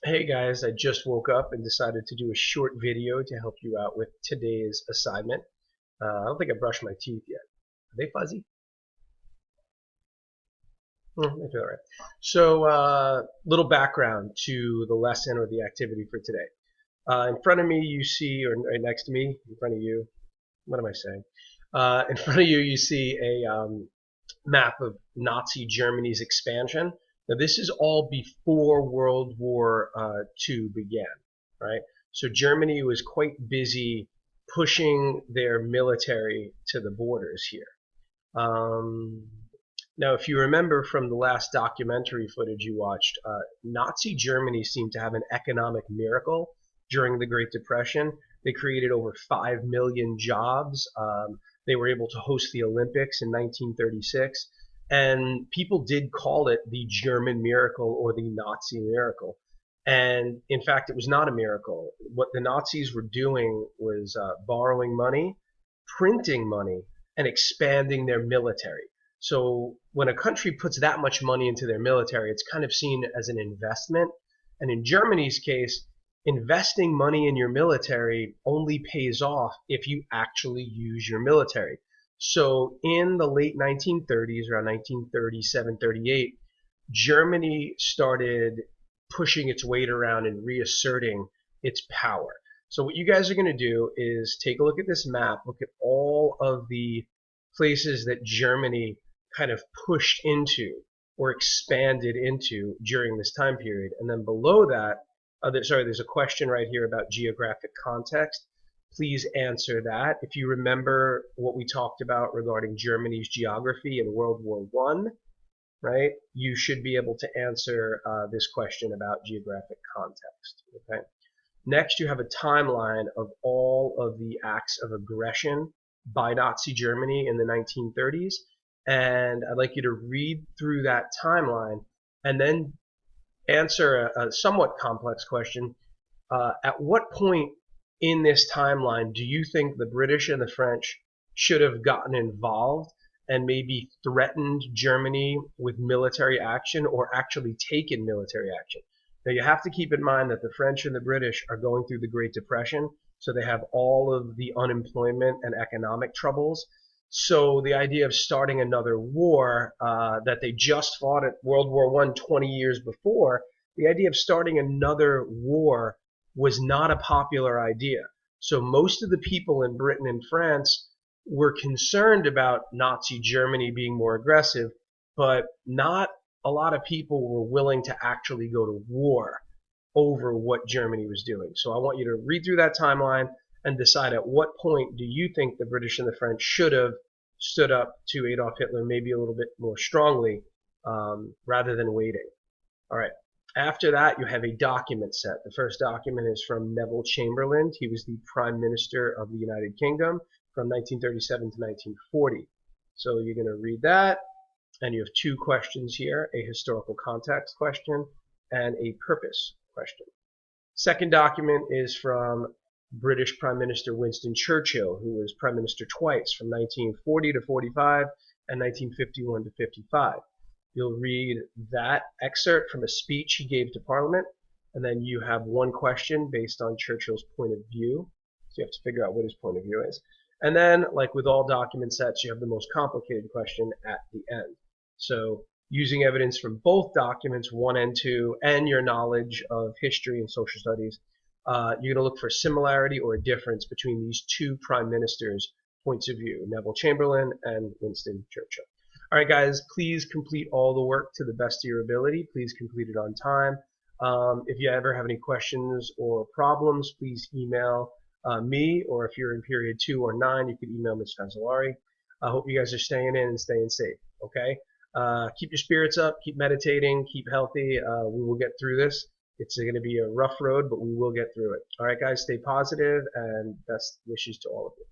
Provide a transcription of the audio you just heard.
Hey guys, I just woke up and decided to do a short video to help you out with today's assignment. I don't think I brushed my teeth yet. Are they fuzzy? I feel all right. So, little background to the lesson or the activity for today. In front of me, you see, or right next to me, in front of you, what am I saying? In front of you, you see a map of Nazi Germany's expansion. Now, this is all before World War II began, right? So Germany was quite busy pushing their military to the borders here. Um, Now, if you remember from the last documentary footage you watched, Nazi Germany seemed to have an economic miracle during the Great Depression. They created over 5 million jobs. They were able to host the Olympics in 1936. And people did call it the German miracle or the Nazi miracle. And in fact, it was not a miracle. What the Nazis were doing was borrowing money, printing money, and expanding their military. So when a country puts that much money into their military, it's kind of seen as an investment. And in Germany's case, investing money in your military only pays off if you actually use your military. So in the late 1930s, around 1937, 38, Germany started pushing its weight around and reasserting its power. So what you guys are going to do is take a look at this map, look at all of the places that Germany kind of pushed into or expanded into during this time period. And then below that, there's a question right here about geographic context. Please answer that. If you remember what we talked about regarding Germany's geography in World War I, right, you should be able to answer this question about geographic context. Okay. Next, you have a timeline of all of the acts of aggression by Nazi Germany in the 1930s. And I'd like you to read through that timeline and then answer a somewhat complex question. At what point in this timeline do you think the British and the French should have gotten involved and maybe threatened Germany with military action or actually taken military action? Now, you have to keep in mind that the French and the British are going through the Great Depression, so they have all of the unemployment and economic troubles. So the idea of starting another war that they just fought at World War I 20 years before, the idea of starting another war was not a popular idea. So most of the people in Britain and France were concerned about Nazi Germany being more aggressive, but not a lot of people were willing to actually go to war over what Germany was doing. So I want you to read through that timeline and decide at what point do you think the British and the French should have stood up to Adolf Hitler maybe a little bit more strongly rather than waiting. All right. After that, you have a document set. The first document is from Neville Chamberlain. He was the Prime Minister of the United Kingdom from 1937 to 1940. So you're going to read that, and you have two questions here, a historical context question and a purpose question. Second document is from British Prime Minister Winston Churchill, who was Prime Minister twice, from 1940 to 45 and 1951 to 55. You'll read that excerpt from a speech he gave to Parliament, and then you have one question based on Churchill's point of view. So you have to figure out what his point of view is. And then, like with all document sets, you have the most complicated question at the end. So using evidence from both documents, 1 and 2, and your knowledge of history and social studies, you're going to look for similarity or a difference between these two prime ministers' points of view, Neville Chamberlain and Winston Churchill. All right, guys, please complete all the work to the best of your ability. Please complete it on time. If you ever have any questions or problems, please email me, or if you're in period 2 or 9, you can email Ms. Fazzolari. I hope you guys are staying in and staying safe, okay? Keep your spirits up, keep meditating, keep healthy. We will get through this. It's going to be a rough road, but we will get through it. All right, guys, stay positive, and best wishes to all of you.